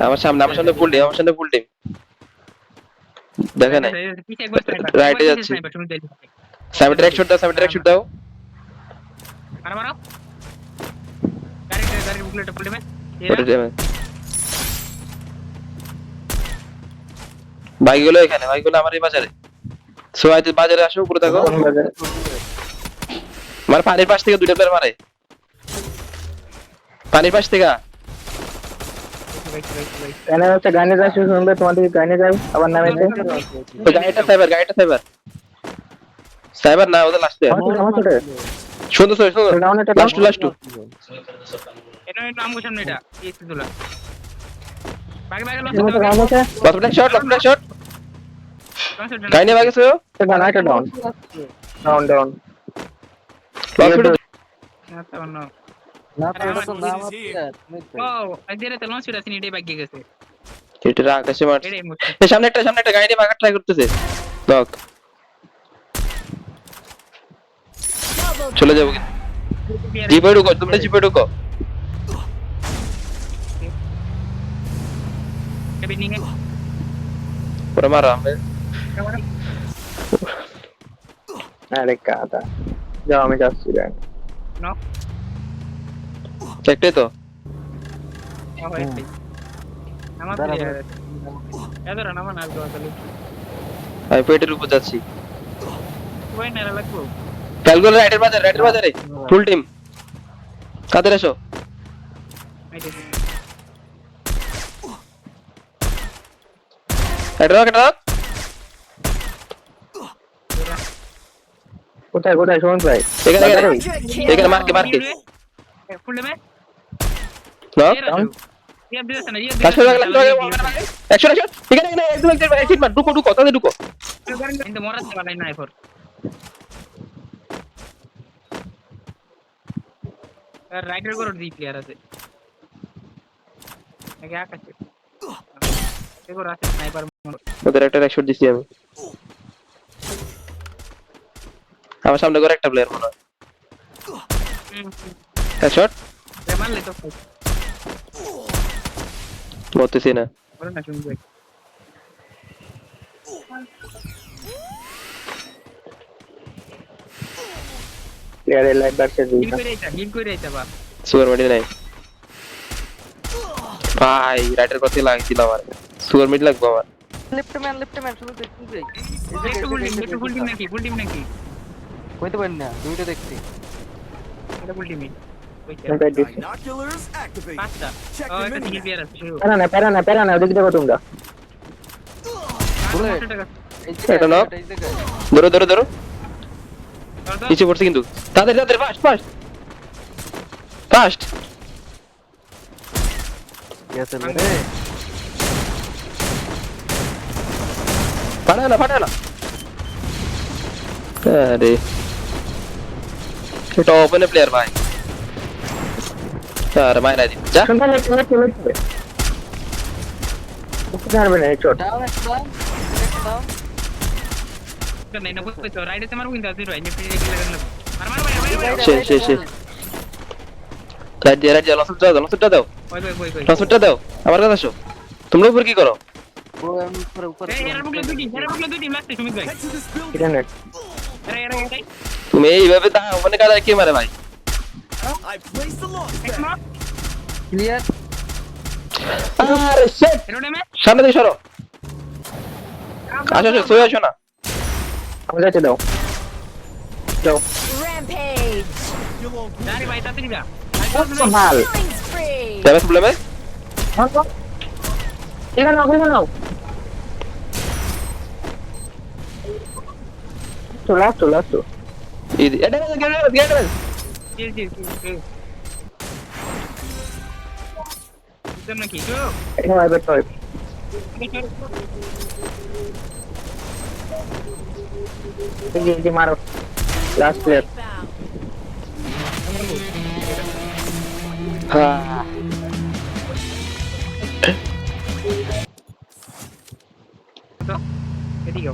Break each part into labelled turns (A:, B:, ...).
A: আমার সামনে full team, আমার সামনে ফুল টিম। দেখে নাই।
B: পিছে একবার স্নাইপার,
A: রাইটে
B: একবার পিছে
A: যাচ্ছি।
B: স্নাইপার, শুনে যাই।
A: সাইবার এক শট দাও, সাইবার এক শট দাও।
B: মারো মারো, গাড়ির বুকলেটটা ফুল টিমে এরা।
A: ওটা টিমে। ভাইগুলো এখানে, ভাইগুলো আমার এই বাজারে। সোয়াই বাজারে আসো, উপরে থাকো।
C: কোন বাজারে?
A: মানে পানির পাশ থেকে দুইটা প্লেয়ার মারে। পানির পাশ থেকে।
C: এখানে হচ্ছে গানে যাই শুনবে, তোমার দিকে গানে যাই আবার নামেছে।
A: তো গাড়িটা সাইবার, গাড়িটা সাইবার। সাইবার না, ওদের লাস্ট প্লেয়ার।
C: আমার ছোট
A: সুন্দর সুন্দর।
C: ডাউন এটা
A: লাস্ট লাস্ট।
B: এটা একটু আমগো সামনে, এটা এসে তোলা বাকি
C: ডাউন আছে।
A: Last shot, last shot. গাড়ি নিয়ে ভাগেছো।
C: গানা এটা ডাউন ডাউন ডাউন।
D: না তো এটা তো নাম আছে।
B: ও আইদের তো লঞ্চ আছে, এটাই বাকি গেছে।
A: এটা আকাশে মারছে।
B: এটাই মুশকিল।
A: এই সামনে একটা গাড়ি নিয়ে ভাগার ট্রাই করতেছে। দক চলে যাবো। জিপে ঢুকো, তোমরা জিপে ঢুকো।
B: বিল্ডিং এ
A: ওরা মারো আমরা।
C: আরে কাদা যাও, আমি যাচ্ছি। গান
B: নো
A: একটাই তো।
B: হয়েছে আমার এদরা নাম না আসবে তাহলে
A: আমি পেটের উপর যাচ্ছি।
B: ওই নেরা লাগবো।
A: ক্যালকুলেটর রাইটের বাজারে ফুল টিম। কাদের এসো। এটা
C: কোথায় কোথায় শুনুন ভাই?
A: এখানে মার্কে
B: ফুল ডেমে
A: না
C: ডাউন।
B: ইয়া দিছ না,
A: লাস্ট একশো এখানে একদম একদম মার। ঢুকো তাদের ঢুকো।
B: কিন্তু মরাতে পারে না এরপর। আর রাইডার করে দি প্লেয়ার আছে আগে আকাশে এগো আছে স্নাইপার।
A: ওদের একটা শট দিছি আমি। আমার সামনে করে একটা প্লেয়ার মনে হয়। শট
B: মারলে তো
A: বলতেছি না।
B: বলে না শুনবে।
C: প্লেয়ারের লাইফ বাড়ছে
B: হিল
C: দুইটা।
B: করে আইতা বা
A: সুগার মিড নাই ভাই। রাইটার কথা লাগিয়েছিল আমার। সুগার মিড লাগবে আমার।
D: লেফট ম্যান শুধু দেখতে যাই।
B: একটু ফুল টিম নাকি
D: কইতে পারি না, দুইটা দেখছি।
B: এটা ফুল টিম
E: Binoculars activate.
B: পাঁচটা।
E: Check
B: ও
E: the
B: এটা
E: menu.
B: সিঙ্গেল প্লেয়ার আছে শুরু।
C: প্যারা না ওদিকে দেখো তোমরা।
D: বলে এই যে
A: এটা knock।
D: এই জায়গায়
A: ধরো নিচে পড়ছে কিন্তু। তাদের ফাস্ট
D: গেছে রে।
A: ফাটা না আরে এটা ওপেন প্লেয়ার ভাই। আরে মাইরা দি যা।
C: শুনতে লেট ওকে জানবে না হেডশট।
D: ডাউন একটা ডাউন।
B: তো নেই না বুঝতে তো রাইডে মারবো কিন্তু আজির ভাই নেপি রেগে লাগানো। মার
A: শেষ রাইট দিয়া লসটা দাও।
B: ওই
A: লসটা দাও। আমার কাছে আসো। তোমরা উপর কি করো?
D: ও আমি উপরে
B: এই এর বুকলে দুই টিম লাগছে সুমিত ভাই।
E: Head to this building.
C: Grenade
B: এরা
A: তুমি এইভাবে তা ওখানে কাদা কে মারে ভাই?
E: I placed the launch pad.
D: Clear.
A: আরে শিট।
B: এর ডেমে
A: সামনে দিয়ে সরো। আসো সরে আসো না।
C: আমি যাচ্ছি। দাও
F: Rampage!
E: You won't
B: আরে ভাই তাড়াতাড়ি যা।
C: মাল
F: Killing spree!
A: যাবে প্রবলেমে?
C: এখানে চলে আসো।
A: এটা গেট
B: জি তুমি কি তো
C: এখানে আইবে তো এই মারো লাস্ট প্লেয়ার।
A: হ্যাঁ
B: তো এদিকে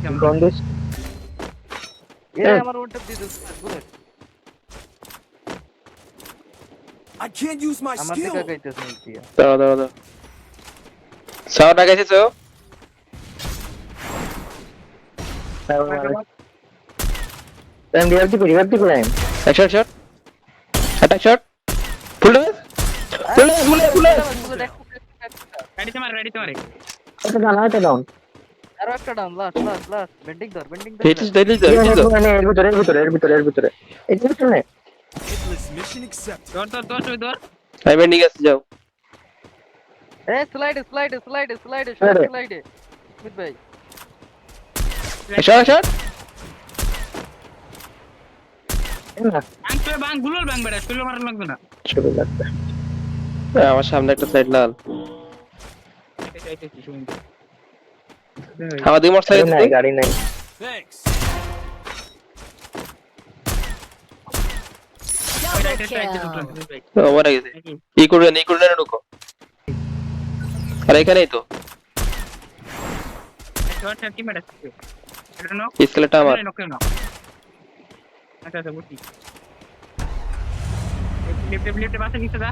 B: সামনে
C: গন্ডিস
D: এই আমার ওটা দিয়ে this bullet.
E: I can't use my
D: আমার
E: skill.
D: দিকে গাইতেছে মিটিয়া
A: দাও সাউন্ড আগাইছিস তো
C: টাইম ডিআরটি করে
A: এক শট অ্যাটাক শট ফুল ফুল
B: রাইডে মার
C: এটা ডাউন
D: আরো একটা ডাউন লাস্ট বেন্ডিং ধর
A: হিটিস দিলি তো
C: এর ভিতরে এই যে শুনে
E: Hitless mission accepted.
B: The work
A: I bending আছে যাও
D: এ স্লাইড
C: আরে।
D: স্লাইডে মিত ভাই
A: শট
C: না
B: বাং গুলোল বাং বেড়া শুলো মারা লাগবে না
C: শুরু লাগবে
A: আমার সামনে একটা সাইড লাল আমাদের মোটর সাইকেল
C: গাড়ি নাই
E: Thanks.
A: ওরা গেছে ই করে না ঢুকো আর এখানেই তো স্কেলেটা আমার
B: আচ্ছা বুঝছি লেফটে পাশে নিচে যা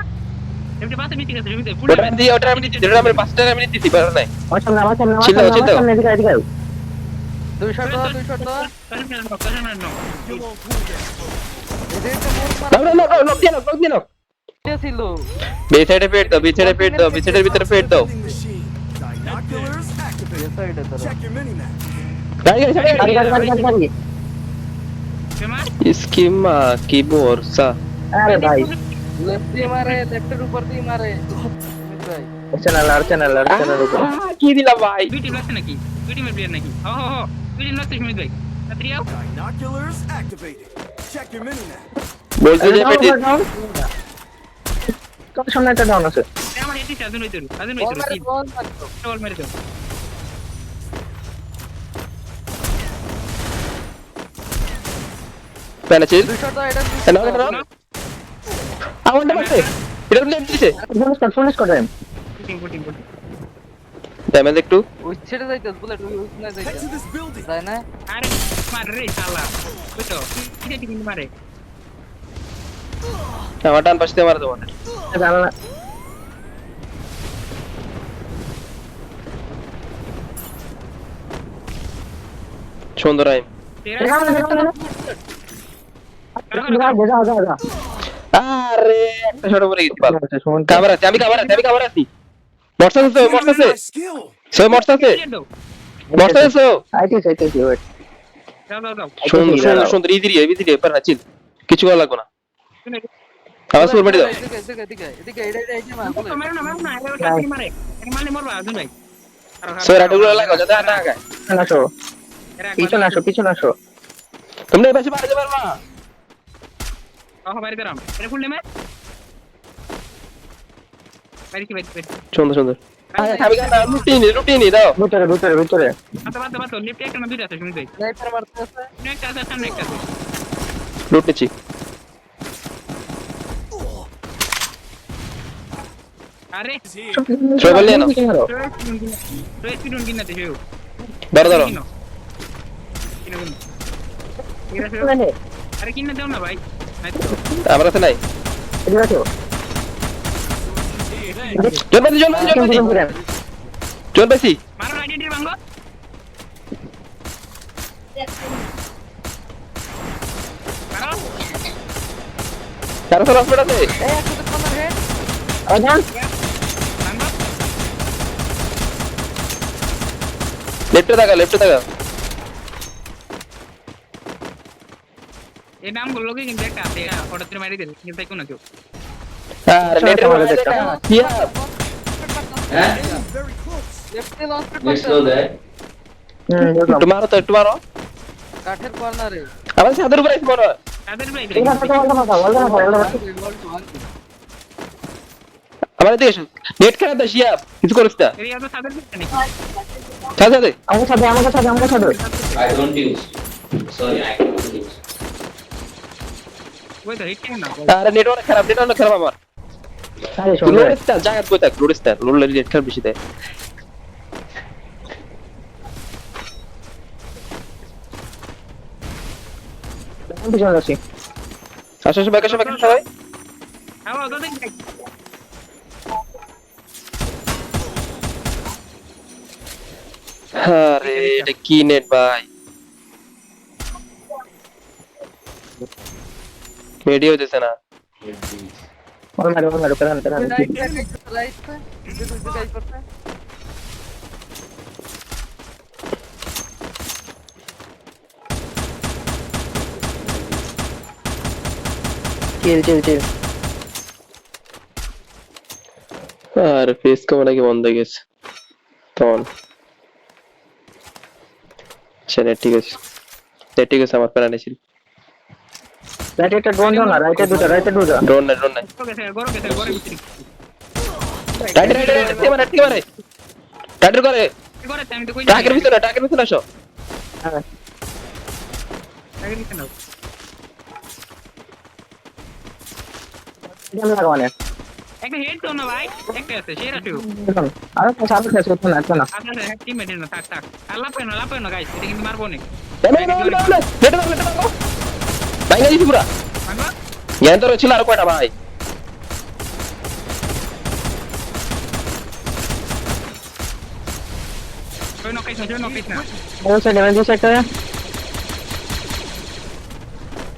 B: লেফটে পাশে নিচে গেছে জমিতে ফুল
A: ওটা আমি দিছি যেটা আমি 5টা আমি দিছি পারো নাই
C: আমার সামনে
A: ছিল।
C: এদিকে
D: দুই শট দাও
E: You won't cool down.
D: এদিকে মোর মারা
A: লোক দিয়ে
D: ছিল
A: বি সাইডে ফেট দাও বি সাইডের ভিতরে ফেট দাও
E: Vending machine. Binoculars
D: এ
E: activated.
D: সাইডে ধরো
E: Check your mini map.
C: গাড়ি
B: ফেমাস
A: স্কিমা কি বর্ষা
C: আরে ভাই
D: লেফট দিয়ে মারে লেফটের উপর দিয়ে মারে মিত ভাই
C: চ্যানেল উপর
A: কি দিলা ভাই
B: দুই টিম লাগছে নাকি দুই টিমের প্লেয়ার নাকি দুই টিম লাগছে সুমিত ভাই তাড়াতাড়ি আও
E: Binoculars activated. Check your mini map.
A: বলতে যে ফেট
C: তোর সামনে একটা ডাউন আছে
B: আমার এটি সাজুন হইতো বল মেরে দাও
A: পেনাচিল
D: দুই শট দাও এটা
A: না আমারটা মারছে এটা লেফট দিছে
C: ফোনস করে
B: বুটিং
A: ড্যামেজ একটু
D: ওই ছেড়ে যাইতেছ বুলেট ওই না
E: Head
D: যাইতেছ
E: to this building.
D: তাই না
B: আরে মার রে শালা বুঝছো কি কিন্তু মারে
A: আমার ডান পাশে মারা দেবো
C: জানা
A: সুন্দর আইম আরে একটা শট পরে গেছি পাল কাভার আছে আমি কাভার আছি মোটর আছে
E: My skill.
A: সো মোটর আছে
C: আইটি ওয়েট
B: দাও
A: সুন্দর ইজি পার না চিল কিছু করা লাগবে না আবার সুর বাড়ি দাও
D: এদিকে এটা মার বুলেট
B: মারো না এটা মারে মারলে মরবা আজুন ভাই
A: সো রাটগুলো লাগাও যাতে না আগায়
C: পিছনে আসো
A: তোমরা এই পাশে পারতে পারবা
B: বাইরে দাঁড়াম এটা ফুল নেমে বাইরে
A: সুন্দর আমি গান লুটিনি দাও
C: ভিতরে
B: বাতো লিফটে একটা না দুইটা আছে শুনতে
D: স্নাইপার মারতে আছে
B: একটা আছে সামনে একটা আছে
A: লুট নিচ্ছি
B: আরে
A: সবাই বললে না
B: রয়েছে কিনুন কিনাতে হেউ
A: ধরো
B: আরে কিনা দাও না ভাই
A: আমার কাছে নাই জন পাইছি
B: মারো আইডেন্টি ভাঙো মারো
A: কারো হসপিটাল আছে
D: এই একটা তো কর্নার হেড
B: ভাঙো
A: লেফটে থাকা
B: এই নামগুলো লোকে কিন্তু একটা আছে হঠাৎ করে মারি দিল কিন্তু তাই কোনো কেউ
A: আর নেটের মধ্যে দেখা কিয়া
E: Very close.
D: লেফট দিয়ে লঞ্চ করতে
A: একটু মারো
D: কাঠের কর্নারে
A: আমার সাদের উপরে আছে বড়
B: তাদের ভাই
A: আমার দিকে এসো নেট খারাপ দা শিয়া কিছু করিস না
B: এই তো তাদের নাকি
A: সাথে
C: আমার সাথে
F: I don't use. Sorry, I don't use.
B: ওই তো হিট না
A: আরে নেটওয়ার্ক খারাপ আমার লোডস্টার জায়গা কই থাক লোডস্টার লোডের রেট খারাপ বেশি দেয় আসো ব্যাক সবাই
B: আবার তো দেখ
A: আরে এটা কি নেট ভাই ভিডিও হইতেছে না
C: ওর মারো পেরান
D: राइट पे इधर गाइस करता है
C: চিল
A: আর ফেস ক্যামেরা কি বন্ধ হয়ে গেছে তখন সেটা ঠিক আছে আমার প্ল্যান ছিল
C: রাইট একটা ড্রোন দাও না রাইটে দুটো
A: ড্রোন নাই
B: গরো গেছে ভিতরে
A: রাইট টাইটার করে
B: করে আমি তো কই
A: টাকের ভিতরে আসো
C: হ্যাঁ
B: আগে নিতে নাও
C: জানা লাগা মানে
B: একটা হেড দাও না ভাই একটা আছে সেরা টু
C: আরে তো সামনে শেষ করতে না না
B: আপনাদের টিমমেট না থাক আর লাপেন না গাইস এটা কিন্তু মারবো না
A: ভাই গেছি পুরা
B: মারবো
A: জ্ঞান তোর ছিল আর কয়টা ভাই
B: জয় নকাইছ না
C: ও সাইড ড্যামেজ দিছে একটা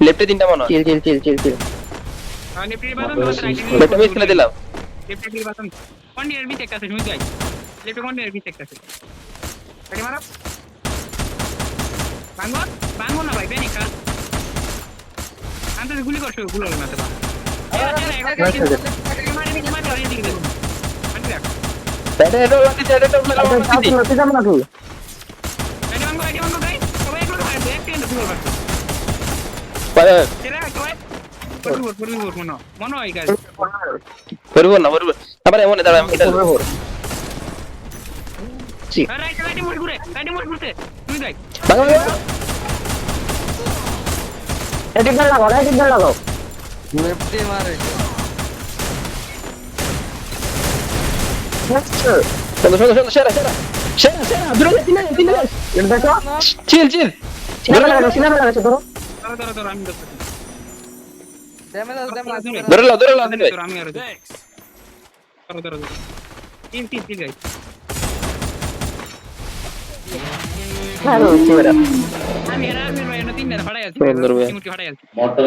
A: লেফটে তিনটা মনে হয়
C: চিল
B: আমি প্রি বাটন তো রাইট
A: লেফটে মিস করে দিলাম
B: লেফট প্রি বাটন কোন ইয়ার বি চেক আছে শুনে যাই লেফট কোন ইয়ার বি চেক আছে আরে মারো ভাঙো না ভাই বেনিকা আন্তে গুলি করছো গুলো মারতে বা
A: এটা লাগতেছে
C: যাবো না তুই
B: মনে হয় গাছ
A: করব না আবার এমন দাঁড়া আমি এটা
C: এদিক দিয়ে লাগাও
D: लेफ्ट ही मारे
A: সুন্দর সেরা দূরে তিন
C: এটা দেখো
A: চিল
C: সিনেমা লাগাচ্ছে ধরো
B: আমি
D: डैमेज
A: ধরে লাও
B: আমি আর
E: Thanks.
B: তিন গাই
C: হ্যালো কি বড়
B: আমি আর আমি তিনটা ফাড়াই আছি
A: সুন্দর ভাই।
B: ফাড়াই আছি
F: Motor